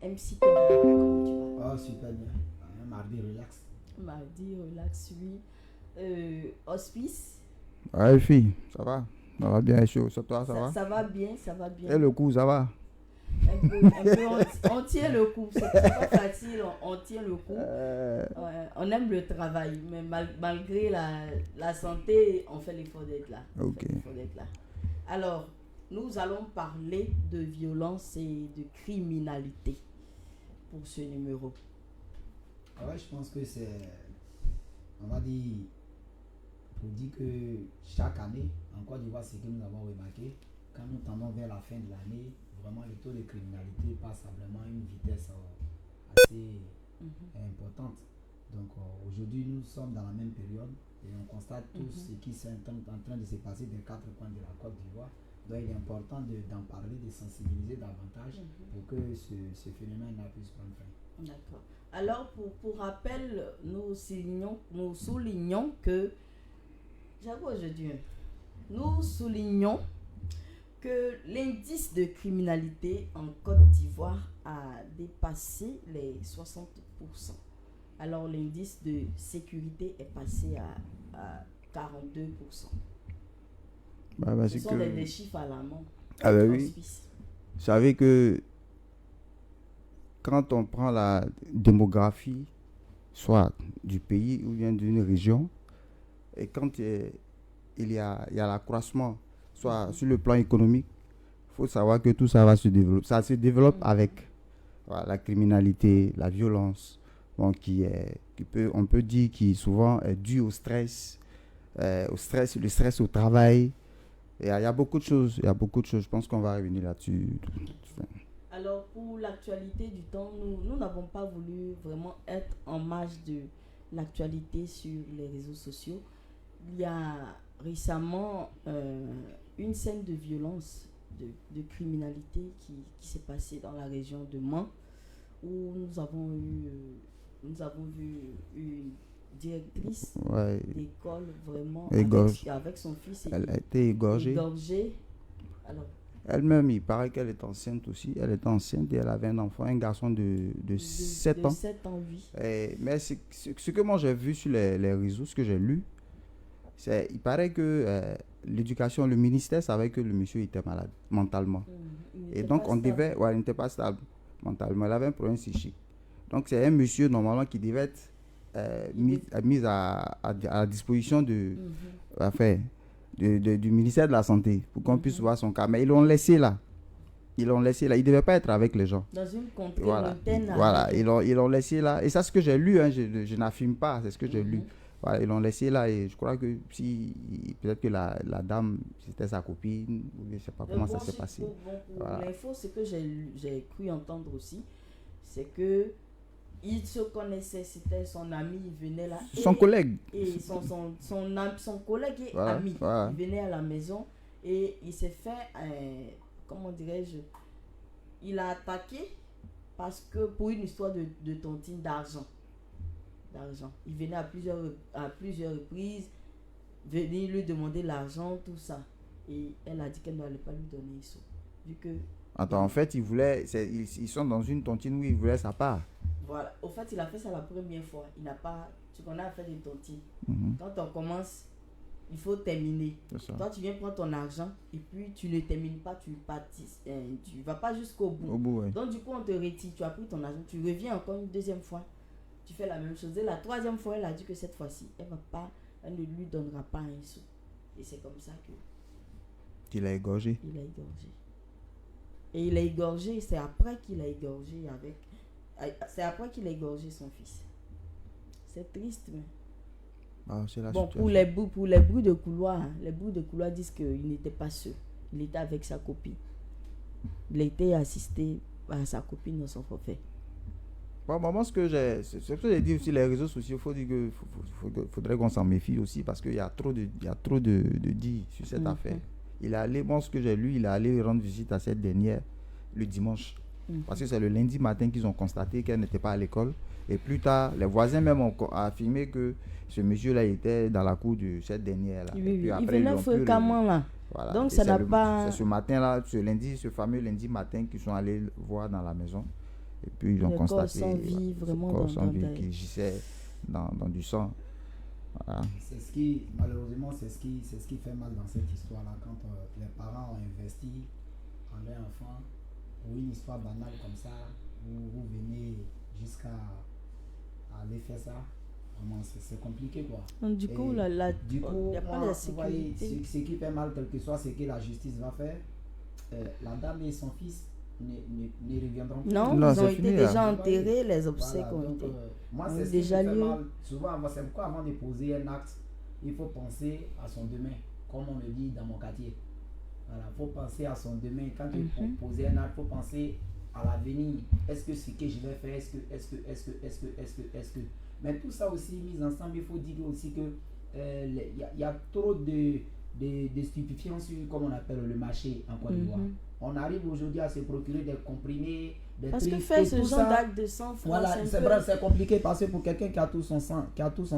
MC Kevin, comment tu vas? Oh, super bien. Un mardi relax. Mardi, relax, oui. Hospice. Ouais, fille, ça va? Ça va bien, chaud. Sur toi, ça va? Ça va bien, ça va bien. Et le coup, ça va? Un peu, on tient le coup. C'est pas facile, on tient le coup. On aime le travail, mais malgré la santé, on fait l'effort d'être là. Ok. Alors, nous allons parler de violence et de criminalité pour ce numéro. Ouais, je pense que c'est, on va dire, pour dire que chaque année, en Côte d'Ivoire, c'est que nous avons remarqué, quand nous tendons vers la fin de l'année, vraiment le taux de criminalité passe à vraiment une vitesse assez importante. Donc aujourd'hui, nous sommes dans la même période et on constate tout ce qui est en train de se passer des quatre coins de la Côte d'Ivoire. Donc il est important d'en parler, de sensibiliser davantage pour que ce phénomène-là puisse prendre fin. D'accord. Alors, pour rappel, nous soulignons que, nous soulignons que l'indice de criminalité en Côte d'Ivoire a dépassé les 60%. Alors, l'indice de sécurité est passé à 42%. Ce sont des chiffres alarmants. Ah ben oui. Vous savez que quand on prend la démographie, soit du pays ou bien d'une région, et quand il y a l'accroissement, soit sur le plan économique, il faut savoir que tout ça va se développer. Ça se développe avec la criminalité, la violence, bon, on peut dire qui souvent est due au stress, le stress au travail. Il y a beaucoup de choses, je pense qu'on va revenir là-dessus. Alors, pour l'actualité du temps, nous n'avons pas voulu vraiment être en marge de l'actualité sur les réseaux sociaux. Il y a récemment une scène de violence, de criminalité qui s'est passée dans la région de Mans, où nous avons vu une directrice d'école vraiment avec son fils. Elle a été égorgée. Alors, elle-même, il paraît qu'elle est enceinte aussi. Elle était enceinte et elle avait un enfant, un garçon de 7 ans. 7 ans, oui. Mais ce que moi j'ai vu sur les réseaux, ce que j'ai lu, il paraît que l'éducation, le ministère savait que le monsieur était malade mentalement. Et donc il n'était pas stable mentalement. Il avait un problème psychique. Donc c'est un monsieur normalement qui devait être mis à la disposition du ministère de la Santé pour qu'on puisse voir son cas. Mais ils l'ont laissé là. Il ne devait pas être avec les gens. Dans une contrée lointaine. Voilà, ils l'ont laissé là. Et ça, c'est ce que j'ai lu. Hein, je n'affirme pas, c'est ce que j'ai lu. Voilà, ils l'ont laissé là et je crois que peut-être que la dame, c'était sa copine, je ne sais pas comment ça s'est passé. L'info, ce que j'ai cru entendre aussi, c'est que il se connaissait, c'était son ami, il venait là. Son collègue. Et son collègue et ami. Il venait à la maison et il s'est fait, comment dirais-je, il a attaqué parce que pour une histoire de tontine d'argent. Il venait à plusieurs reprises, venir lui demander l'argent, tout ça. Et elle a dit qu'elle n'allait pas lui donner ça. Vu que... Attends, en fait, ils sont dans une tontine où il voulait sa part. Voilà. Au fait, il a fait ça la première fois. Il n'a pas... Tu connais à faire des tontines. Quand on commence, il faut terminer. Toi, tu viens prendre ton argent et puis tu ne termines pas, tu ne vas pas jusqu'au bout. Donc, du coup, on te retire. Tu as pris ton argent, tu reviens encore une deuxième fois. Tu fais la même chose. Et la troisième fois, elle a dit que cette fois-ci, elle ne lui donnera pas un sou. Et c'est comme ça que... Il a égorgé. Et il a égorgé, c'est après qu'il a égorgé son fils. C'est triste, mais... pour les bruits de couloir, les bruits de couloir disent qu'il n'était pas seul. Il était avec sa copine. Il a été assisté par sa copine dans son forfait. Moi, c'est ce que j'ai dit aussi, les réseaux sociaux, faudrait qu'on s'en méfie aussi parce qu'il y a trop de dits sur cette affaire. Il est allé, ce que j'ai lu, il est allé rendre visite à cette dernière le dimanche. Parce que c'est le lundi matin qu'ils ont constaté qu'elle n'était pas à l'école. Et plus tard, les voisins même ont affirmé que ce monsieur-là était dans la cour de cette dernière-là. Oui. Il venait fréquemment là. Voilà. Donc ça n'a pas... C'est ce matin-là, ce fameux lundi matin qu'ils sont allés voir dans la maison. Et puis ils ont Les constaté corps sans vie, vraiment corps dans- sans dans vie des- qui gissaient dans du sang. Voilà. C'est ce qui, malheureusement, c'est ce qui fait mal dans cette histoire-là, quand les parents ont investi en leur enfant pour une histoire banale comme ça, vous venez jusqu'à aller faire ça. Vraiment, c'est compliqué, quoi. Donc, du coup, Et du il coup, n'y a pas moi, de vous voyez, sécurité. ce qui fait mal, quel que soit ce que la justice va faire, la dame et son fils ne reviendront plus. Non, Non, ils ont c'est été fini, déjà là. enterrés, les obsèques Voilà, ont donc, été. moi, ont c'est ce déjà qui me fait lieu. mal. Souvent, c'est pourquoi avant de poser un acte, il faut penser à son demain, comme on le dit dans mon quartier. Voilà, il faut penser à son demain. Quand tu poser un acte, il faut penser à l'avenir. Est-ce que ce que je vais faire, est-ce que. Mais tout ça aussi mis ensemble, il faut dire aussi que y a trop de stupéfiants sur, comme on appelle, le marché en Côte d'Ivoire. On arrive aujourd'hui à se procurer des comprimés, des Parce que trucs, faire et ce tout genre ça, d'acte de sang-froid, voilà, c'est c'est un peu- vrai, c'est compliqué parce que pour quelqu'un qui a tout son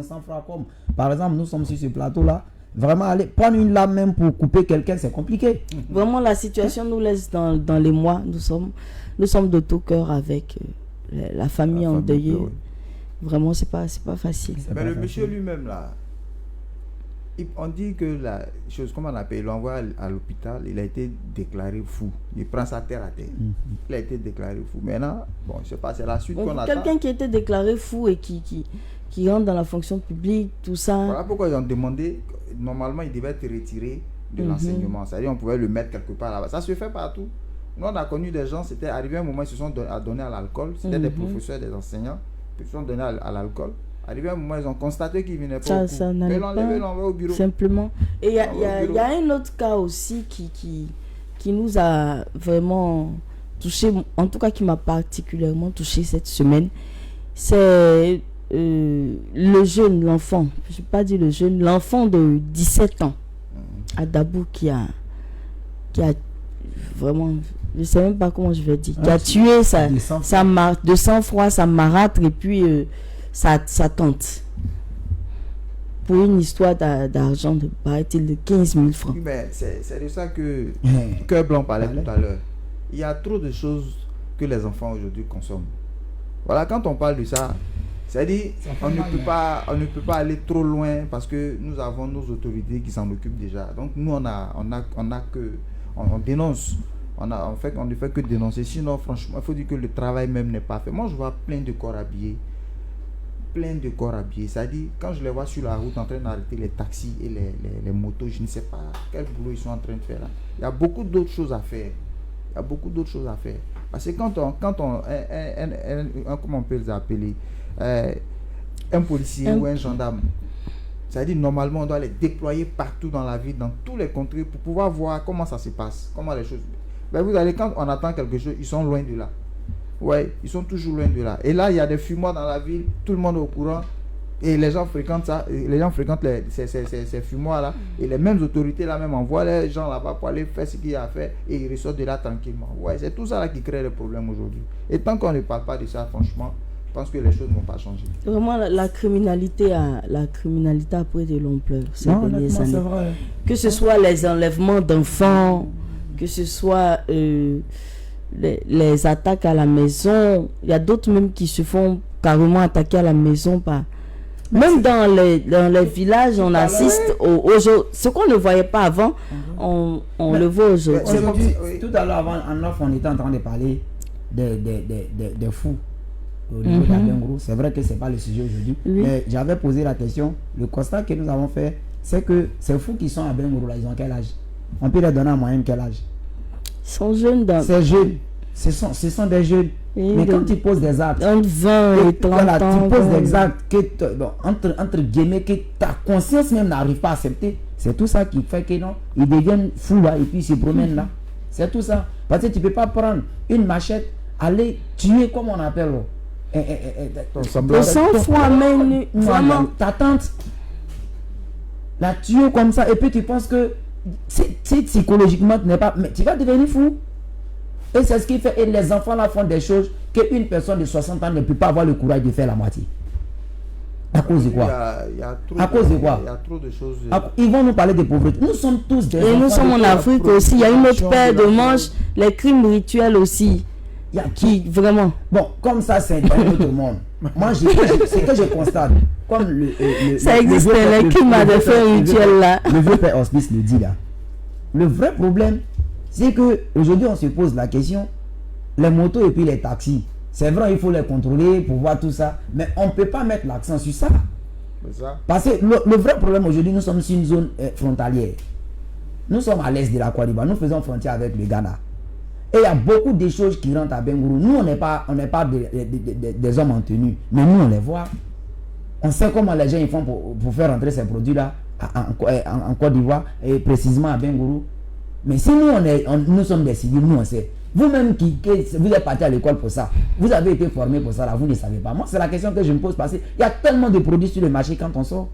sang-froid, comme par exemple, nous sommes sur ce plateau-là, vraiment aller prendre une lame même pour couper quelqu'un, c'est compliqué. Vraiment, la situation nous laisse dans les mois. Nous sommes de tout cœur avec la famille La famille, endeuillée. oui. Vraiment, c'est pas facile. C'est Mais pas le facile. monsieur lui-même, là, on dit que la chose, comment on appelle, il l'envoie à l'hôpital, il a été déclaré fou. Il prend sa terre à terre. Il a été déclaré fou. Maintenant, bon, je sais pas, c'est la suite Donc, qu'on attend. quelqu'un qui a été déclaré fou et qui rentre dans la fonction publique, tout ça. Voilà pourquoi ils ont demandé, normalement, il devait être retiré de l'enseignement. C'est-à-dire, on pouvait le mettre quelque part là-bas. Ça se fait partout. Nous, on a connu des gens, c'était arrivé un moment, ils se sont donnés à l'alcool. C'était des professeurs, des enseignants, ils se sont donnés à l'alcool. Arrivé un moment, ils ont constaté qu'ils ne venaient pas au cours. Ça n'allait Ils l'ont enlevé, ils l'ont envoyé au bureau. simplement. Et il y Ah, au a un autre cas aussi qui nous a vraiment touché, en tout cas qui m'a particulièrement touché cette semaine. C'est le jeune, l'enfant, je ne vais pas dire le jeune, l'enfant de 17 ans, à Dabou, qui a vraiment, je ne sais même pas comment je vais dire, qui a tué de sang-froid, sa marâtre et puis sa tante. Pour une histoire d'argent de 15 000 francs. Oui, mais c'est de ça que Cœur Blanc parlait tout à l'heure. Il y a trop de choses que les enfants aujourd'hui consomment. Voilà, quand on parle de ça, c'est-à-dire on ne peut pas aller trop loin parce que nous avons nos autorités qui s'en occupent déjà. Donc nous on dénonce. On ne fait que dénoncer. Sinon, franchement, il faut dire que le travail même n'est pas fait. Moi, je vois plein de corps habillés. C'est-à-dire, quand je les vois sur la route en train d'arrêter les taxis et les motos, je ne sais pas quel boulot ils sont en train de faire là. Il y a beaucoup d'autres choses à faire. Parce que comment on peut les appeler, un policier ou un gendarme, c'est-à-dire normalement on doit les déployer partout dans la ville, dans tous les contrées pour pouvoir voir comment ça se passe, comment les choses. Ben vous allez, quand on attend quelque chose, ils sont loin de là. Ouais, ils sont toujours loin de là. Et là, il y a des fumoirs dans la ville, tout le monde est au courant. Et les gens fréquentent ça, ces fumoirs-là. Et les mêmes autorités là même envoient les gens là-bas pour aller faire ce qu'il y a à faire et ils ressortent de là tranquillement. Ouais, c'est tout ça là qui crée les problèmes aujourd'hui. Et tant qu'on ne parle pas de ça, franchement, je pense que les choses ne vont pas changer. Vraiment, la criminalité a pris de l'ampleur ces dernières années. Vrai. Que ce soit les enlèvements d'enfants, que ce soit les attaques à la maison, il y a d'autres même qui se font carrément attaquer à la maison par... Même dans les villages, on assiste ce qu'on ne voyait pas avant, on le voit aujourd'hui. Tout à l'heure, en off, on était en train de parler des fous au niveau d'Abengro. C'est vrai que ce n'est pas le sujet aujourd'hui, mais j'avais posé la question. Le constat que nous avons fait, c'est que ces fous qui sont à Abengro, là, ils ont quel âge? On peut leur donner en moyenne quel âge? Ils sont jeunes. C'est jeunes. Ce sont des jeunes. Mais quand tu poses des actes, entre 20 et 30 ans, tu poses des actes que, entre guillemets, que ta conscience même n'arrive pas à accepter, c'est tout ça qui fait que non, ils deviennent fous là et puis ils se promènent là. C'est tout ça. Parce que tu ne peux pas prendre une machette, aller tuer, comme on appelle, le sang-froid même, vraiment. Ta tante, la tuer comme ça, et puis tu penses que si psychologiquement tu n'es pas, mais tu vas devenir fou. Et c'est ce qui fait, et les enfants là font des choses qu'une personne de 60 ans ne peut pas avoir le courage de faire la moitié. À cause de quoi? À cause de quoi? Il y a trop de choses. Ils vont nous parler de pauvreté. Nous sommes tous des enfants. Et nous sommes en Afrique aussi. Il y a une autre paire de manches, les crimes rituels aussi. Il y a Qui, vraiment. Bon, comme ça, c'est un autre monde. Moi, c'est que je constate. Comme Ça existe, le qui m'a fait un rituel là. Le vieux père Hospice le dit là. Le vrai problème, c'est que aujourd'hui on se pose la question, les motos et puis les taxis. C'est vrai, il faut les contrôler pour voir tout ça. Mais on ne peut pas mettre l'accent sur ça. Parce que le vrai problème aujourd'hui, nous sommes sur une zone frontalière. Nous sommes à l'est de la Côte d'Ivoire. Nous faisons frontière avec le Ghana. Et il y a beaucoup de choses qui rentrent à Bengourou. Nous, on n'est pas des hommes en tenue. Mais nous, on les voit. On sait comment les gens ils font pour faire rentrer ces produits-là en Côte d'Ivoire et précisément à Bengourou. Mais si nous sommes des civils, nous on sait. Vous-même qui vous êtes parti à l'école pour ça, vous avez été formé pour ça, là, vous ne savez pas. Moi, c'est la question que je me pose parce qu'il y a tellement de produits sur le marché quand on sort.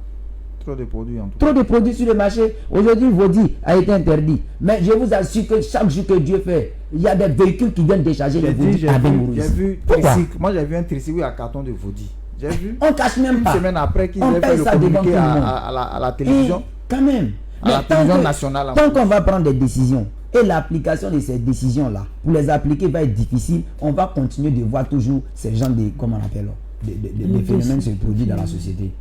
Trop de produits en tout cas. Trop de produits sur le marché. Aujourd'hui, Vaudi a été interdit. Mais je vous assure que chaque jour que Dieu fait, il y a des véhicules qui viennent décharger les Vaudi à Bengourou. Moi, j'ai vu un tricycle à carton de Vaudi. J'ai vu. On cache même pas. Une semaine après qu'ils aient fait le communiqué à la télévision. Et quand même. À la télévision nationale. Tant qu'on va prendre des décisions et l'application de ces décisions-là, pour les appliquer va être difficile, on va continuer de voir toujours ces gens de, comment on appelle, des phénomènes se produisent dans la société.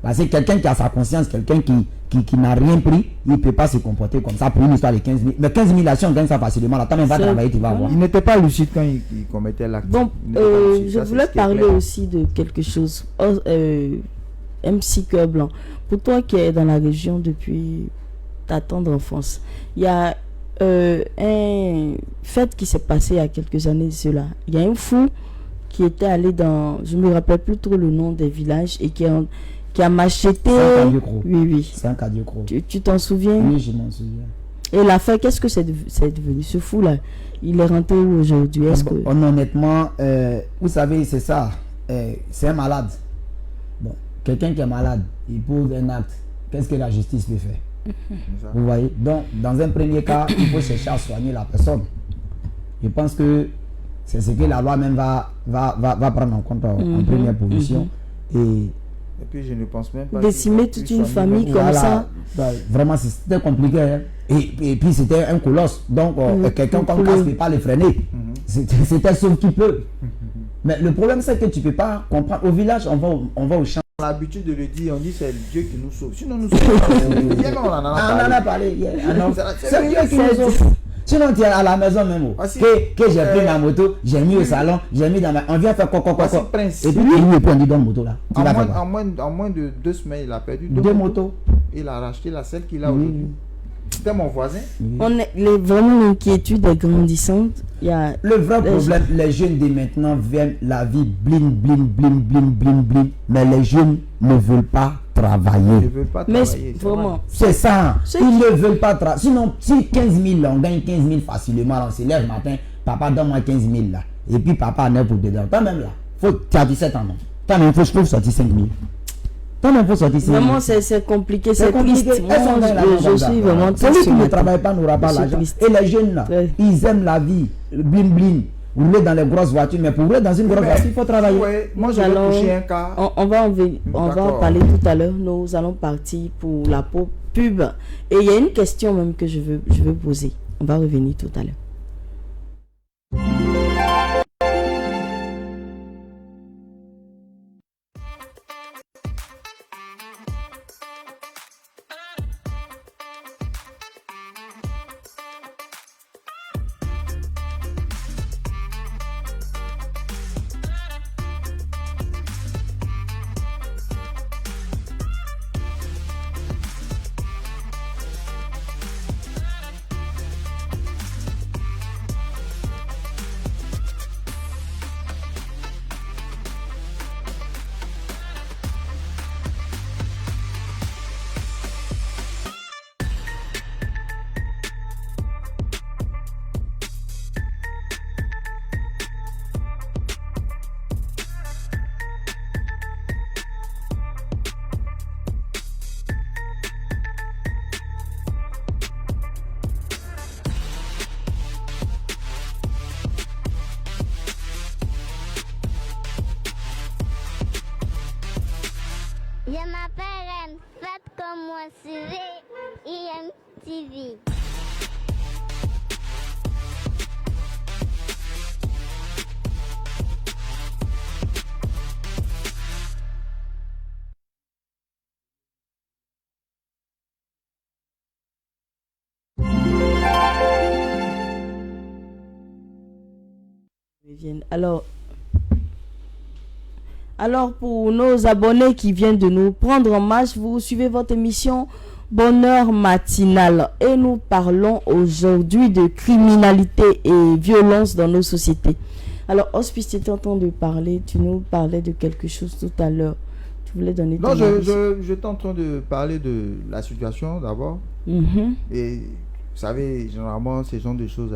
Parce que quelqu'un qui a sa conscience, quelqu'un qui n'a rien pris, il ne peut pas se comporter comme ça pour une histoire de 15 000. Mais 15 000, là, si on gagne ça facilement, là, quand même va travailler, tu vas voir. Il n'était pas lucide quand il commettait l'acte. Bon, je voulais parler aussi de quelque chose. MC Cœur Blanc, pour toi qui es dans la région depuis ta tendre enfance, il y a un fait qui s'est passé il y a quelques années de cela. Il y a un fou qui était allé dans, je ne me rappelle plus trop le nom des villages, et qui a macheté. Oui. C'est un Cadieux-Cro. Tu t'en souviens? Oui, je m'en souviens. Et l'affaire, qu'est-ce que c'est devenu? Ce fou-là, il est rentré où aujourd'hui? Honnêtement, vous savez, c'est ça. C'est un malade. Bon, quelqu'un qui est malade, il pose un acte. Qu'est-ce que la justice peut faire? Vous voyez? Donc, dans un premier cas, il faut chercher à soigner la personne. Je pense que c'est ce que la loi même va prendre en compte en première position. Et puis je ne pense même pas décimer toute une famille comme ça. Vraiment, c'était compliqué. Hein. Et puis c'était un colosse. Donc quelqu'un comme ça ne peut pas le freiner. C'était sauf qui peut. Mais le problème c'est que tu ne peux pas comprendre. Au village, on va au champ. On a l'habitude de le dire, on dit c'est Dieu qui nous sauve. Sinon nous sauvons. Hier on en a parlé. C'est Dieu qui nous sauve. Sinon tu es à la maison même. Que j'ai pris ma moto, j'ai mis au salon, j'ai mis dans ma... On vient faire quoi. Et puis on dit dans la moto là. En moins de 2 semaines, il a perdu 2 motos. Il a racheté celle qu'il a aujourd'hui. C'était mon voisin. On est vraiment l'inquiétude est grandissante. Le vrai problème, les jeunes de maintenant viennent la vie bling. Mais les jeunes ne veulent pas travailler. Ils ne veulent pas travailler. Mais vraiment. C'est ça. Ils ne veulent pas travailler. Sinon, si 15 000, on gagne 15 000 facilement. On se lève le matin, papa donne-moi 15 000 là. Et puis papa en est pour dedans. Toi-même là, tu as 17 ans. Toi-même, il faut sortir 5 000. Vraiment, c'est compliqué, c'est triste. Je suis vraiment triste. Celui qui ne travaille pas n'aura pas l'argent. Et les jeunes là, ils aiment la vie, bling. Rouler dans les grosses voitures, mais pour rouler dans une grosse voiture, il faut travailler. Moi, je vais toucher un cas. On va en parler tout à l'heure. Nous allons partir pour la pub. Et il y a une question même que je veux poser. On va revenir tout à l'heure. Je m'appelle Anne, faites comme moi sur IMTV. viennent. Alors, pour nos abonnés qui viennent de nous prendre en marche, vous suivez votre émission Bonheur matinal et nous parlons aujourd'hui de criminalité et violence dans nos sociétés. Alors, Hospice, tu étais en train de parler, tu nous parlais de quelque chose tout à l'heure. Tu voulais donner ton avis? Non, j'étais en train de parler de la situation d'abord. Et vous savez, généralement, ce genre de choses,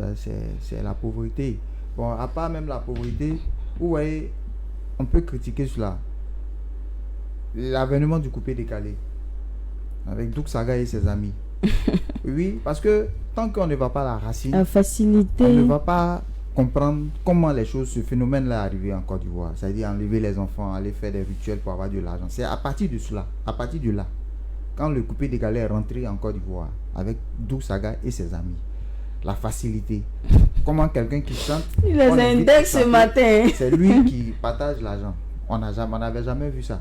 c'est la pauvreté. Bon, à part même la pauvreté, vous voyez, on peut critiquer cela. L'avènement du coupé décalé avec Doug Saga et ses amis. Oui, parce que tant qu'on ne va pas à la racine, la facilité, on ne va pas comprendre comment les choses, ce phénomène-là est arrivé en Côte d'Ivoire. C'est-à-dire enlever les enfants, aller faire des rituels pour avoir de l'argent. C'est à partir de cela, à partir de là, quand le coupé décalé est rentré en Côte d'Ivoire avec Doug Saga et ses amis. La facilité. Comment quelqu'un qui chante, il les indexe ce matin. C'est lui qui partage l'argent. On n'avait jamais vu ça.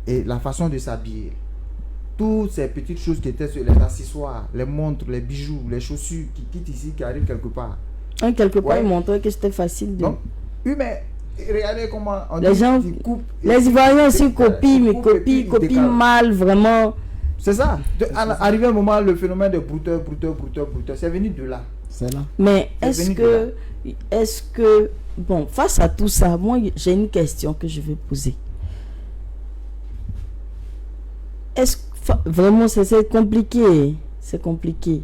Et la façon de s'habiller. Toutes ces petites choses qui étaient sur les accessoires, les montres, les bijoux, les chaussures qui quittent ici, qui arrivent quelque part. Quelque part, il montrait que c'était facile de... Donc, oui, mais regardez comment on les dit, gens, les Ivoiriens aussi copient, mais copient mal, vraiment. C'est ça. Arrivé un moment, le phénomène de brouteur, c'est venu de là. C'est là. Mais est-ce que, bon, face à tout ça, moi, j'ai une question que je vais poser. Est-ce que, vraiment, c'est compliqué. C'est compliqué.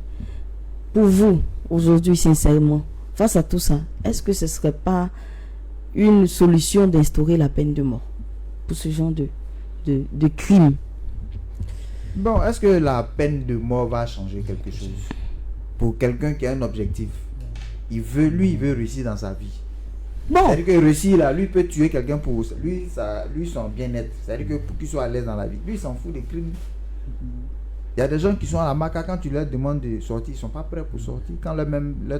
Pour vous, aujourd'hui, sincèrement, face à tout ça, est-ce que ce ne serait pas une solution d'instaurer la peine de mort pour ce genre de crime? Bon, est-ce que la peine de mort va changer quelque chose? Pour quelqu'un qui a un objectif, il veut réussir dans sa vie. Bon. C'est-à-dire que réussir là, lui peut tuer quelqu'un pour lui son bien-être. C'est-à-dire que pour qu'il soit à l'aise dans la vie, lui il s'en fout des crimes. Il y a des gens qui sont à la Maca, quand tu leur demandes de sortir, ils ne sont pas prêts pour sortir. Quand leur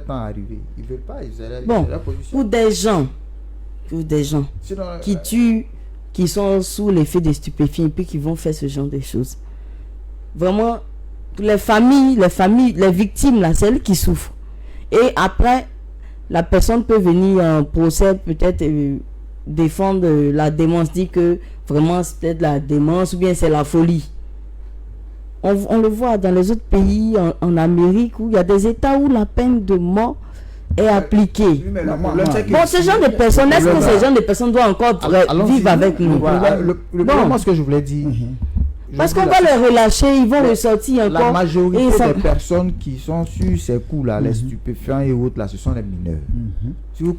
temps est arrivé, ils ne veulent pas. Bon, pour des gens sinon, qui tuent, qui sont sous l'effet des stupéfiants et puis qui vont faire ce genre de choses. Vraiment, les familles, les victimes, là, c'est elles qui souffrent. Et après, la personne peut venir en procès, peut-être défendre la démence, dire que vraiment c'est peut-être la démence ou bien c'est la folie. On le voit dans les autres pays, en Amérique, où il y a des États où la peine de mort est appliquée. Oui, mais bon, ce genre de personnes, est-ce que ces gens de personnes doivent encore vivre avec nous? Moi, ce que je voulais dire... Parce qu'on va les relâcher, ils vont ressortir encore. La majorité des personnes qui sont sur ces coups-là, les stupéfiants et autres, là, ce sont les mineurs. Si vous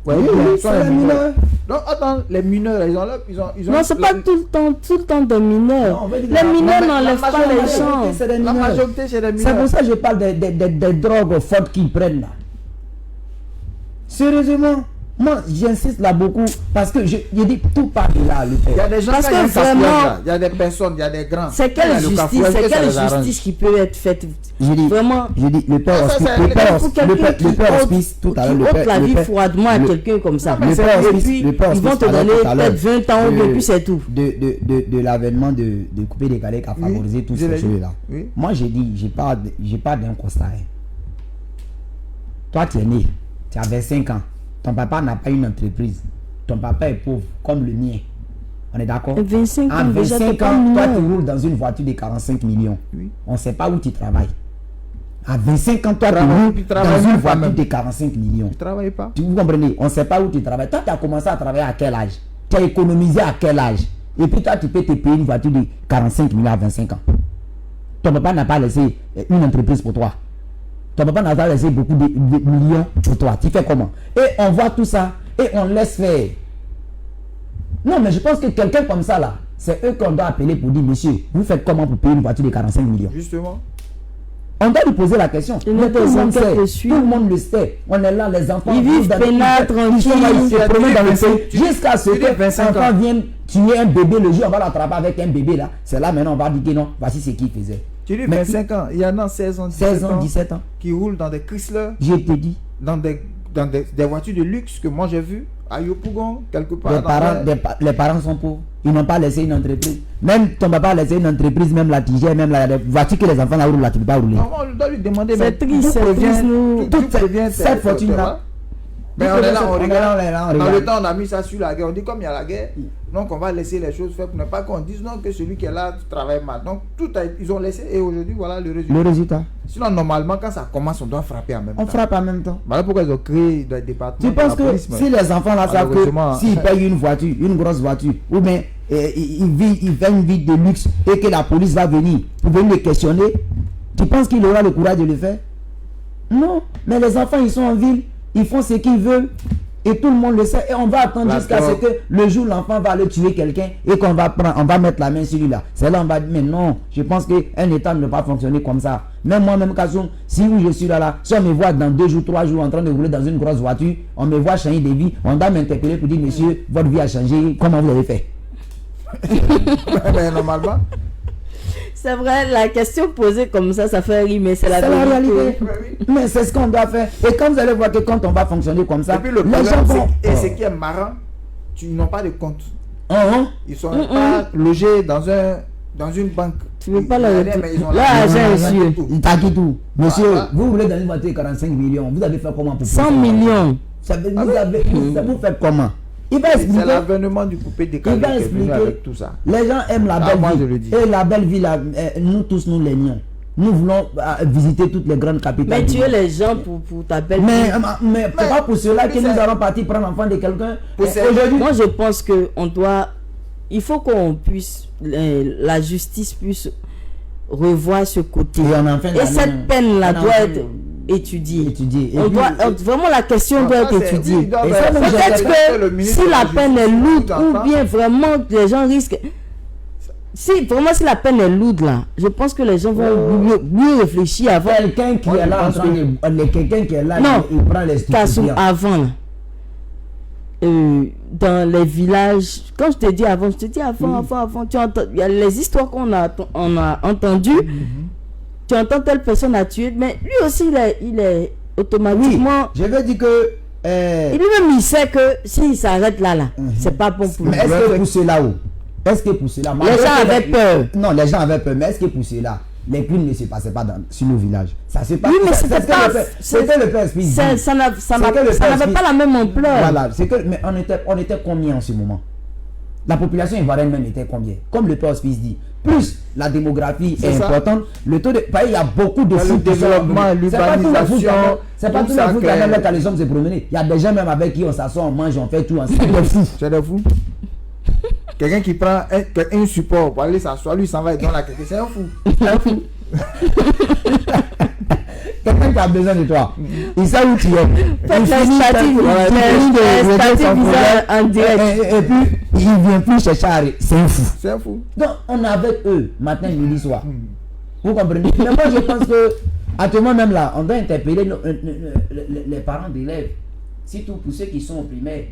voyez, ce sont les mineurs. Donc, attends, les mineurs, ils ont non, c'est pas tout le temps des mineurs. Non, les mineurs n'enlèvent pas les gens. La majorité, c'est des mineurs. C'est pour ça que je parle des drogues fortes qu'ils prennent là. Sérieusement. Moi, j'insiste là beaucoup parce que je dis tout part de là. Il y a des gens parce que vraiment, il y a des personnes, il y a des grands. C'est quelle justice qui peut être faite? Je dis, le père hospice, tout à l'heure, le père la vie froidement à quelqu'un comme ça. Et puis, ils vont te donner peut-être 20 ans et puis c'est tout. De l'avènement de coupé décalé qui a favorisé tout ce choses-là. Moi, j'ai dit, j'ai pas d'un constat. Toi, tu es né, tu avais 5 ans. Ton papa n'a pas une entreprise. Ton papa est pauvre, comme le mien. On est d'accord? 25 ans, 25 ans, toi tu roules dans une voiture de 45 millions. Oui. On ne sait pas où tu travailles. À 25 ans, toi tu roules dans une voiture de 45 millions. Tu ne travailles pas. Vous comprenez? On ne sait pas où tu travailles. Toi, tu as commencé à travailler à quel âge? Tu as économisé à quel âge? Et puis toi, tu peux te payer une voiture de 45 millions à 25 ans. Ton papa n'a pas laissé une entreprise pour toi. Ton papa n'a pas laissé beaucoup de millions pour toi. Tu fais comment? Et on voit tout ça et on laisse faire. Non, mais je pense que quelqu'un comme ça là, c'est eux qu'on doit appeler pour dire, monsieur, vous faites comment pour payer une voiture de 45 millions? Justement. On doit lui poser la question. Tout le monde le sait. On est là, les enfants. Ils vivent peinards, tranquilles. Jusqu'à ce que l'enfant vienne tuer un bébé le jour, on va l'attraper avec un bébé là. C'est là maintenant on va dire que non, voici ce qu'il faisait. Tu dis 25 ans, il y en a 16 ans, 17 ans qui roulent dans des Chrysler. Je te dis. Dans des voitures de luxe que moi j'ai vu à Yopougon, quelque part. Les parents sont pauvres. Ils n'ont pas laissé une entreprise. Même ton papa a laissé une entreprise, même la tigère, même la voiture que les enfants roulent là, tu ne peux pas rouler. Non, on doit lui demander. C'est triste, c'est triste. Toute cette fortune là. Mais on est là, on regarde. on Dans regarde. le temps, on a mis ça sur la guerre. On dit comme il y a la guerre, donc on va laisser les choses faire pour ne pas qu'on dise non que celui qui est là travaille mal. Donc ils ont laissé et aujourd'hui voilà le résultat. Le résultat. Sinon normalement quand ça commence on doit frapper en même temps. On frappe en même temps. Voilà pourquoi ils ont créé des départements. Tu penses de la police, que mais- si les enfants là savent Malheureusement, que s'ils payent une voiture, une grosse voiture, ou bien ils vivent une vie de luxe et que la police va venir pour venir les questionner, tu penses qu'il aura le courage de le faire? Non, mais les enfants ils sont en ville, ils font ce qu'ils veulent et tout le monde le sait et on va attendre La jusqu'à ce drogue. que le jour l'enfant va aller tuer quelqu'un et qu'on va prendre, on va mettre la main sur lui là. C'est là on va dire mais non, je pense qu'un État ne peut pas fonctionner comme ça. Même moi-même Kassoum, si où je suis là, si on me voit dans 2 jours, 3 jours en train de rouler dans une grosse voiture, on me voit changer de vie, on doit m'interpeller pour dire monsieur, votre vie a changé, comment vous avez fait? Mais normalement, C'est vrai, la question posée comme ça fait rire, mais c'est la C'est la vérité. réalité. Mais c'est ce qu'on doit faire. Et quand vous allez voir que quand on va fonctionner comme ça, et puis le les problème gens vont... c'est et ce qui est marrant, ils n'ont pas de compte. Hein? Ils sont pas logés dans une banque. Tu veux pas Ils le ont rien, retour. mais ils ont Là, l'argent. argent est sûr. Il t'a dit tout. Monsieur, Voilà. vous voulez dans une voiture 45 millions, vous avez fait comment pour 100 payer ça? millions. Ça veut, vous faites comment? Il va C'est expliquer. l'avènement du coupé décalé Il va qui est venu expliquer. avec tout ça. Les gens aiment la belle moi, vie. je le dis. Et la belle vie, là, nous tous, nous l'aimions. Nous voulons visiter toutes les grandes capitales. Mais du tu es monde. les gens pour ta belle Mais, vie. mais c'est pas pour cela que mais nous c'est- allons partir prendre l'enfant de quelqu'un. Pour ces- Aujourd'hui, Moi, je pense que on doit, il faut qu'on puisse, la justice puisse revoir ce côté. Et on en fait Et la cette même- peine-là on en doit fait être étudiée. étudier. Et On puis- doit, vraiment la question doit être Ça, c'est- étudiée. oui, il doit- Et ça, mais même, j'aimerais Peut-être bien le que ministre si de la peine est Justice lourde nous ou entend. bien vraiment les gens risquent. Si vraiment si la peine est lourde là, je pense que les gens vont mieux réfléchir avant. quelqu'un qui Moi, est je là en pense train de quelqu'un qui est là, Non. il prend les Kassoum, stupéfiants. avant là, dans les villages, quand je te dis avant, avant, tu entends, il y a les histoires qu'on a, on a entendues. Tu entends telle personne a tué, mais lui aussi il est Oui, automatiquement. je veux dire que Et lui-même il sait que s'il s'arrête là, c'est pas bon pour lui. mais est-ce que pour cela est-ce que pour cela Les gens avaient peur. Non, les gens avaient peur, mais est-ce que pour cela les crimes ne se passaient pas sur nos villages? Ça se passe. Oui, mais c'est c'était ce que pas- le père- c'est- c'était le père Smith dit. Ça n'avait C'est que le père pas Smith- la même ampleur. Voilà, c'est que mais on était combien en ce moment? La population ivoirienne même était combien? Comme le père Smith dit, plus la démographie est C'est ça. importante, le taux de il y a beaucoup de Le fous qui sont développement, venus. C'est pas tous les fous l'urbanisation, c'est pas tout tous les ça fous qui que- amènent quand les hommes se promener. Il y a des gens même avec qui on s'assoit, on mange, on fait tout ensemble. C'est des fous. C'est des fous. Quelqu'un qui prend un support pour aller s'asseoir, lui il s'en va et donne la quelqu'un, c'est un fou. C'est un fou. Quelqu'un qui a besoin de toi, il sait où tu es. Faites Il la finit stative, par- la il finit de régler stative son bizarre problème. en direct. Et puis, il vient plus chercher à c'est un fou. C'est un fou. Donc, on est avec eux, matin, midi, soir. Vous comprenez? Mais moi, je pense que, actuellement même là, on doit interpeller les parents d'élèves, surtout pour ceux qui sont au primaire,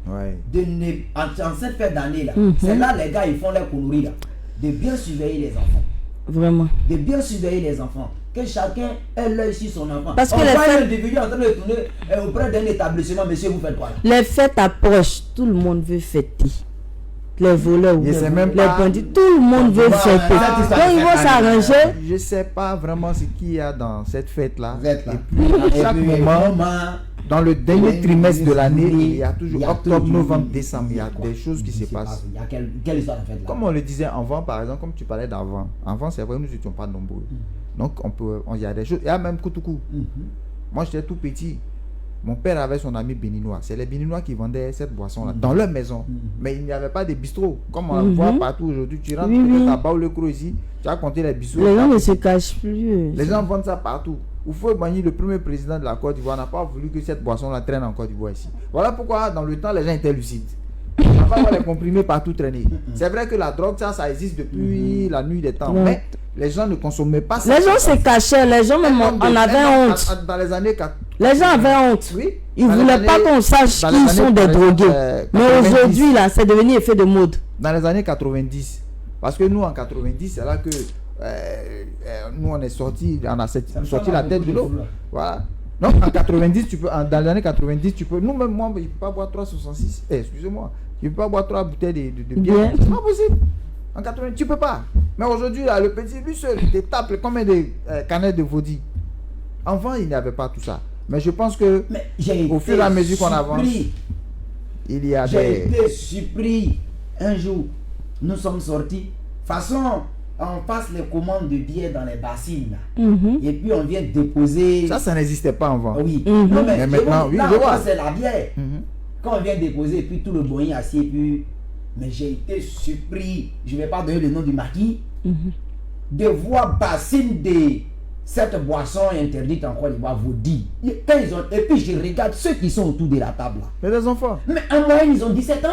Ouais. de ne, en cette fête d'année là, c'est là les gars, ils font leur conneries là, de bien surveiller les enfants. Vraiment. De bien surveiller les enfants. Que chacun ait l'œil sur son enfant. Parce que on les voit fêtes- un individu en train de tourner auprès d'un établissement, monsieur, vous faites quoi là? Les fêtes approchent, tout le monde veut fêter. Les voleurs, Et c'est les même pas- bandits, tout le monde veut Bah, fêter. cette histoire Donc de ils vont fête s'arranger. Je sais pas vraiment ce qu'il y a dans cette fête-là. Fête, là. Et puis, chaque moment, dans le dernier trimestre de l'année, il y a toujours octobre, novembre, décembre, il y a des choses qui se passent. Il y a quelle histoire de fête là? Comme on le disait avant, par exemple, comme tu parlais d'avant. Avant, c'est vrai, nous n'étions pas nombreux. Donc, il y a des choses. Il y a même Koutoukou. Moi, j'étais tout petit. Mon père avait son ami béninois. C'est les béninois qui vendaient cette boisson-là dans leur maison. Mais il n'y avait pas de bistrot. Comme on le voit partout aujourd'hui. Tu rentres Oui, oui. peut-être à Bao-le-Cro ici, tu as compté les bistrots. Les gens ne se cachent plus. Les gens vendent ça partout. Houphouët-Boigny, le premier président de la Côte d'Ivoire, n'a pas voulu que cette boisson-là traîne en Côte d'Ivoire ici. Voilà pourquoi, dans le temps, les gens étaient lucides. On n'a pas voir les comprimés partout traîner. C'est vrai que la drogue, ça existe depuis la nuit des temps. Ouais. Mais les gens ne consommaient pas ça. Les gens se cachaient, les gens même en avaient honte. Dans les années 4. Les gens avaient honte. Oui. Ils Dans les voulaient pas années- qu'on sache dans les qu'ils sont années, des par exemple, drogués. Mais 90. aujourd'hui, là, c'est devenu effet de mode. Dans les années 90. Parce que nous, en 90, c'est là que nous, on est sorti, on a sorti la tête de l'eau. Voilà. Donc, en 90, dans les années 90, tu peux. Nous-mêmes, moi, je ne peux pas boire 366. Excusez-moi. Je ne peux pas boire 3 bouteilles de bière. Bien. C'est pas possible. En 90, tu peux pas. Mais aujourd'hui, là, le petit, lui seul, il te tape combien de canettes de vodka. Avant, il n'y avait pas tout ça. Mais je pense que Mais j'ai au fur et à mesure qu'on avance, surpris. il y a J'ai des... été surpris. Un jour, nous sommes sortis. De toute façon, on passe les commandes de billets dans les bassines. Là. Mhm. Et puis on vient déposer. Ça n'existait pas avant. Ah oui. Mhm. Non, Mais maintenant, oui, là, je on vois. passe la bière. Mhm. Quand on vient déposer, puis tout le boyen assis, puis. Mais j'ai été surpris. Je ne vais pas donner le nom du marquis. Mhm. De voir bassine de cette boisson interdite en Côte d'Ivoire vous dit. Quand ils ont, et puis je regarde ceux qui sont autour de la table là. Mais les enfants, Mais en moyenne, ils ont 17 ans.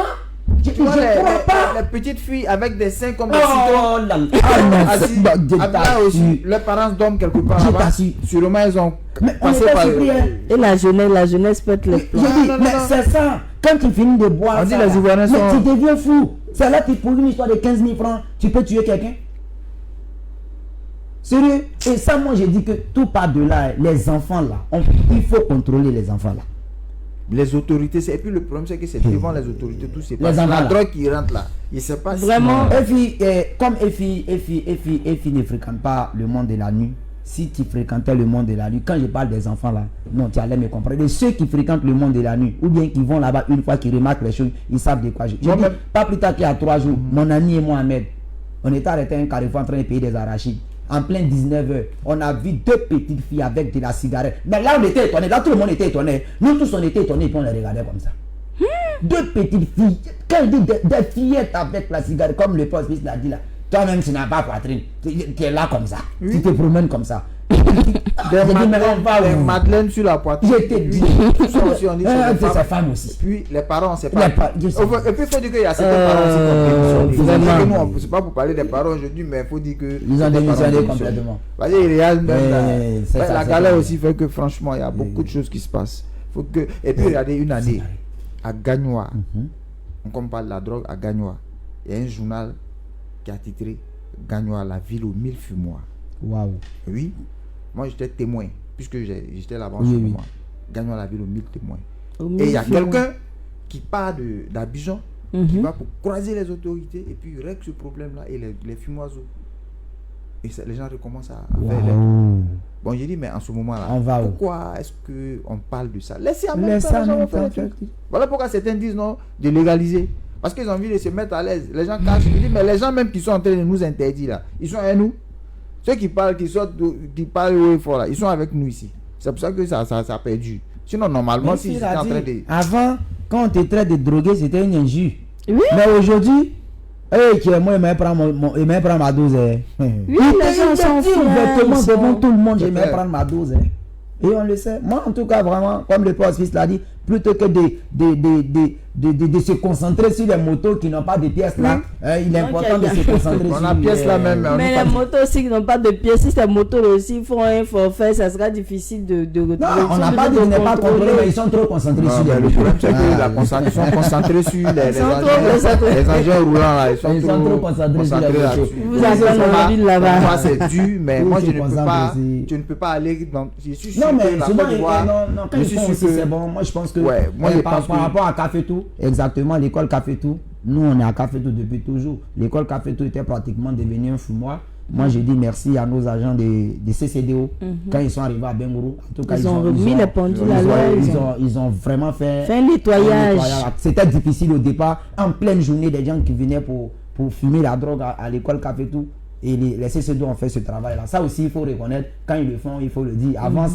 Je tu vois, ne crois pas. les petites filles avec des seins comme des Oh citrons, là là. Ah non, assis, c'est là aussi, leurs parents dorment quelque part Je là-bas. t'assure. Sûrement, ils ont Mais on passé était par... surpris, hein. Et la jeunesse pète les plombs. J'ai dit, non, mais non. c'est ça. Quand tu finis de boire, On dit ça, les là, Ivoiriens mais sont- tu deviens fou. C'est là que pour une histoire de 15 000 francs, tu peux tuer quelqu'un. Sérieux. Et ça, moi, j'ai dit que tout part de là. Les enfants là, il faut contrôler les enfants là. Les autorités, et puis le problème c'est que c'est devant les autorités, tout c'est Les pas enfants, la là. drogue qui rentre là. Il sait pas Vraiment. Comme Effie ne fréquente pas le monde de la nuit, si tu fréquentais le monde de la nuit, quand je parle des enfants là, non, tu allais me comprendre. Et ceux qui fréquentent le monde de la nuit, ou bien qui vont là-bas une fois, qui remarquent les choses, ils savent de quoi je dis. Moi-même. Pas plus tard qu'il y a 3 jours, mon ami et moi, Ahmed, on était arrêté à un carrefour en train de payer des arachides. En plein 19h, on a vu 2 petites filles avec de la cigarette. Mais là, on était étonnés. Là, tout le monde était étonné. Nous tous, on était étonnés et puis on les regardait comme ça. 2 petites filles. Quand il dit des fillettes avec la cigarette, comme le poste l'a dit là, toi-même, tu n'as pas poitrine. Tu es là comme ça. Oui. Tu te promènes comme ça. des J'ai dit, mais on va des où? madeleines sur la poitrine. Je t'ai dit. Tout ça aussi, on dit Ah, sur c'est les sa femmes. femme aussi. Puis les parents, on sait Les pas. pa- je sais. Et puis il faut dire qu'il y a certains parents aussi qui ont démissionné. vraiment. C'est que nous, c'est pas pour parler des parents aujourd'hui, mais il faut dire que Ils ont certains parents démissionné démissionnent. complètement. Vas-y, il y a même c'est ça, la c'est galère ça. aussi fait que franchement, il y a beaucoup de choses qui se passent. Faut que... Et puis regardez, une année, à Gagnoa, quand on parle de la drogue à Gagnoa, il y a un journal qui a titré Gagnoa, la ville aux 1000 fumoirs. Waouh. Oui, moi j'étais témoin, puisque j'étais là-bas en Oui, ce oui. moment. Gagnoa, la ville aux 1000 témoins. Au Et il y a milieu. quelqu'un qui part d'Abidjan, qui Mhm. va pour croiser les autorités et puis règle ce problème-là et les fumoiseaux. Et les gens recommencent à faire les... Waouh. Bon, j'ai dit, mais en ce moment-là, On va où? pourquoi est-ce qu'on parle de ça? Laissez à même Laisse temps, ça les gens même vont faire temps. les trucs. Voilà pourquoi certains disent non, de légaliser. Parce qu'ils ont envie de se mettre à l'aise. Les gens cachent. Je dis, mais les gens même qui sont en train de nous interdire là, ils sont avec nous. Ceux qui parlent, qui parlent haut et fort là, ils sont avec nous ici. C'est pour ça que ça a perdu. Sinon, normalement, Mais si il ils a étaient en dit, train de... Avant, quand on te traite de drogué, c'était une injure. Oui. Mais aujourd'hui, moi, il m'a prendre ma dose. Oui, les gens sont dit fiers, ouvertement ils sont- devant tout le monde, je C'est vais clair. prendre ma dose. Et on le sait. Moi, en tout cas, vraiment, comme le poste l'a dit, plutôt que de se concentrer sur les motos qui n'ont pas de pièces là, il est Donc, important il de y a- se concentrer On sur a pièces là même. on Mais nous les parle- motos aussi qui n'ont pas de pièces, si ces motos aussi font un forfait, ça sera difficile de retrouver. Non, on n'a Ils pas sont dit obligés qu'ils de n'est pas contrôlé, mais ils sont trop concentrés Non, sur mais les le motos. problème c'est que Ah, la concentration, ils sont concentrés sur les sont trop concentrés. engins roulants là, ils sont Ils sont trop concentrés sur les motos. là-dessus. Vous avez un ville là-bas. Moi c'est dû, mais Ils moi se je ne peux concentrent pas, aussi. tu ne peux pas aller dans. Je suis sûr Non, mais que la souvent, Côte d'Ivoire, non, quand je ils suis font sûr aussi, que- c'est bon. Moi, je pense que, Ouais, moi, je pense par que- rapport à Café Tout, exactement, l'école Café Tout, nous, on est à Café Tout depuis toujours. L'école Café Tout était pratiquement devenue un fumoir. Moi, je dis merci à nos agents de CCDO quand ils sont arrivés à Bengourou. En tout cas, Ils ont remis les pendules à l'heure. ils ont vraiment fait un nettoyage. C'était difficile au départ. En pleine journée, des gens qui venaient pour fumer la drogue à l'école Café Tout. Et les CCDO ont fait ce travail-là. Ça aussi, il faut reconnaître. Quand ils le font, il faut le dire. Avant,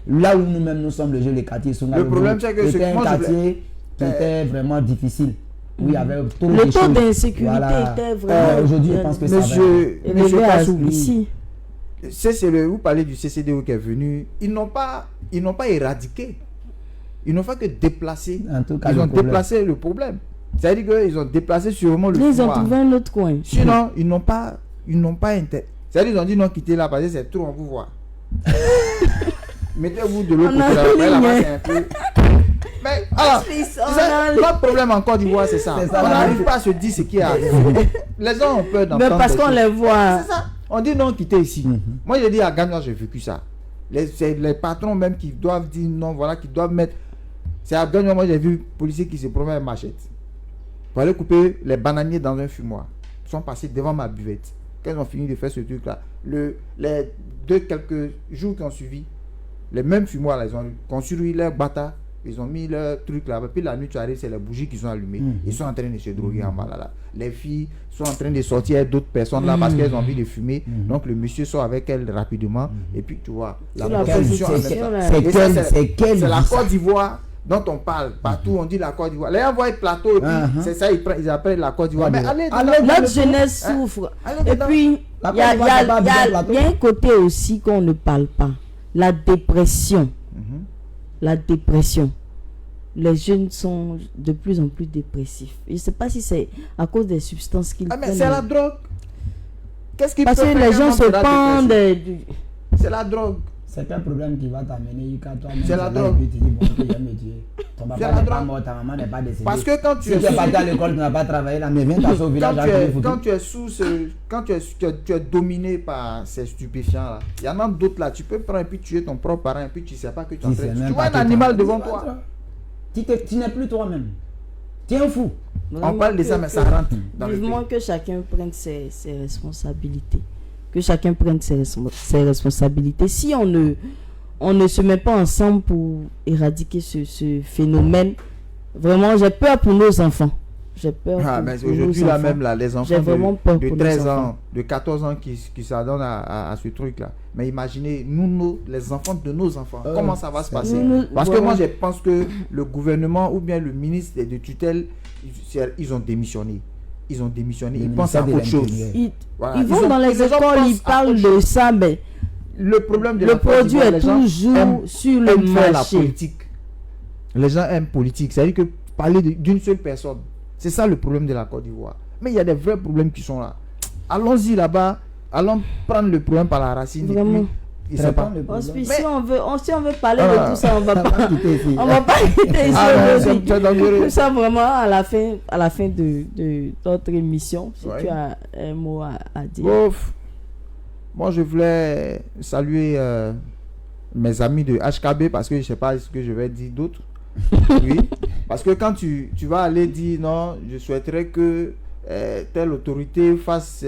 là où nous-mêmes nous sommes, les quartiers sont Le problème, c'est que c'était un moi, je quartier qui était vraiment difficile. Où il y avait trop de Le taux choses. d'insécurité était vraiment. Aujourd'hui, je pense que ça va. Monsieur élevé à- Kassou, ici. vous parlez du CCDO qui est venu, ils n'ont pas éradiqué. Ils n'ont fait que déplacer. En tout cas, Ils le ont problème. déplacé le problème. C'est-à-dire qu'ils ont déplacé sûrement le Ils ont pouvoir. trouvé un autre coin. Sinon, ils n'ont pas c'est-à-dire ils ont dit non, quittez là parce que c'est trop, on vous voit. Mettez-vous de l'autre On a côté fait là-bas, ligne. c'est un peu. Mais alors, notre problème en Côte d'Ivoire, c'est ça. C'est ça, On là. n'arrive pas à se dire ce qui arrive. Les gens ont peur Mais d'entendre. parce des qu'on choses. les voit. C'est ça. On dit non, quittez ici. Moi, je dis à Gagnon, j'ai vécu ça. C'est les patrons même qui doivent dire non, voilà, qui doivent mettre. C'est à Gagnon, moi, j'ai vu policiers qui se promènent avec machette pour aller couper les bananiers dans un fumoir. Ils sont passés devant ma buvette. Quand ils ont fini de faire ce truc-là, les quelques jours qui ont suivi, Les mêmes fumoirs, là, ils ont construit leur bata, ils ont mis leur truc là-bas. Puis la nuit, tu arrives, c'est les bougies qui sont allumées. Ils sont en train de se droguer en bas là. Les filles sont en train de sortir avec d'autres personnes là parce qu'elles ont envie de fumer. Donc le monsieur sort avec elles rapidement. Et puis tu vois, la proposition c'est la Côte d'Ivoire dont on parle. Partout on dit la Côte d'Ivoire. Les gens voient le plateau et puis c'est ça, ils appellent la Côte d'Ivoire. Mais allez, notre jeunesse souffre. Et puis, il y a un côté aussi qu'on ne parle pas. La dépression. La dépression. Les jeunes sont de plus en plus dépressifs. Je ne sais pas si c'est à cause des substances qu'ils prennent. Mais c'est la drogue. Qu'est-ce qu'ils Parce que les gens se pendent. C'est la drogue. C'est un problème qui va t'amener quand toi c'est la drogue. Tu dis, bon, okay, ton papa n'est pas mort, ta maman n'est pas décédée. Parce que quand tu es parti à l'école, tu n'as pas travaillé là, mais viens t'asseoir au village. Quand tu es sous quand tu es dominé par ces stupéfiants là, il y en a d'autres là, tu peux prendre et puis tuer ton propre parent et puis tu ne sais pas que tu es en train de... Tu vois un animal devant toi. Tu n'es plus toi-même. Tu es un fou. On parle de ça, mais ça rentre dans le vivement que chacun prenne ses responsabilités. Que chacun prenne ses responsabilités. Si on ne se met pas ensemble pour éradiquer ce phénomène, vraiment, j'ai peur pour nos enfants. J'ai peur mais aujourd'hui, là même, là, les enfants de 13 ans, de 14 ans qui s'adonnent à ce truc-là. Mais imaginez, les enfants de nos enfants, comment ça va se passer? Parce que moi, je pense que le gouvernement ou bien le ministre de tutelle, ils ont démissionné. Ils ont démissionné, ils pensent à autre chose. Ils vont dans les écoles, ils parlent de ça, mais le problème de le produit est toujours sur le marché. La politique. Les gens aiment politique, c'est-à-dire que parler d'une seule personne, c'est ça le problème de la Côte d'Ivoire. Mais il y a des vrais problèmes qui sont là. Allons-y là-bas, allons prendre le problème par la racine. Vraiment. Si on veut parler de tout ça, on va pas quitter ici. Tout ça vraiment à la fin de notre émission. Si tu as un mot à dire. Moi, je voulais saluer mes amis de HKB parce que je ne sais pas ce que je vais dire d'autre. Oui, parce que quand tu vas aller dire non, je souhaiterais que telle autorité fasse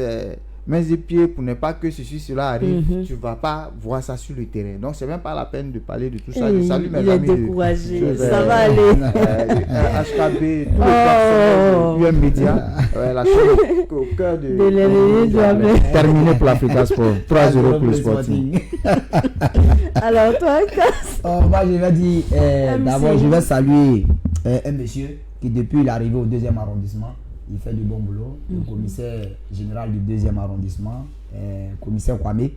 mains et pieds pour ne pas que cela arrive, tu ne vas pas voir ça sur le terrain. Donc, c'est même pas la peine de parler de tout ça. Je salue mes amis. Découragé. Ça va aller. HKB, tous les personnels Média, la chaîne au cœur de terminé pour l'Africa Sport. 3-0 pour le Sporting. Alors, toi, Cass? Moi, je vais dire, d'abord, je vais saluer un monsieur qui, depuis l'arrivée au 2e arrondissement, il fait du bon boulot. Le commissaire général du 2e arrondissement, commissaire Kwame,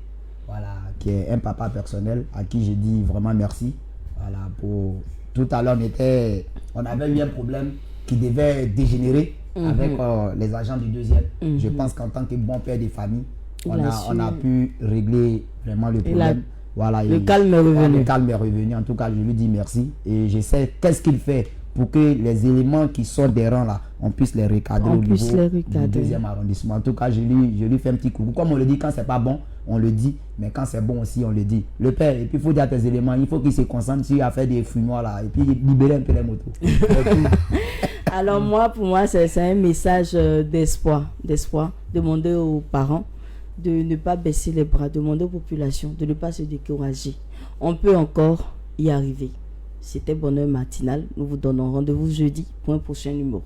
voilà, qui est un papa personnel à qui je dis vraiment merci. Voilà, pour tout à l'heure, on avait eu un problème qui devait dégénérer avec les agents du 2e. Je pense qu'en tant que bon père de famille, on a pu régler vraiment le problème. Voilà, le calme est revenu. Le calme est revenu. En tout cas, je lui dis merci. Et je sais qu'est-ce qu'il fait pour que les éléments qui sortent des rangs là, on puisse les recadrer au niveau du 2e arrondissement. En tout cas, je lui fais un petit coucou. Comme on le dit, quand c'est pas bon, on le dit. Mais quand c'est bon aussi, on le dit. Le père, et puis il faut dire à tes éléments, il faut qu'ils se concentrent sur à faire des fumoirs là. Et puis libérer un peu les motos. Alors pour moi, c'est un message d'espoir. Demander aux parents de ne pas baisser les bras. Demander aux populations de ne pas se décourager. On peut encore y arriver. C'était Bonheur Matinal. Nous vous donnons rendez-vous jeudi pour un prochain numéro.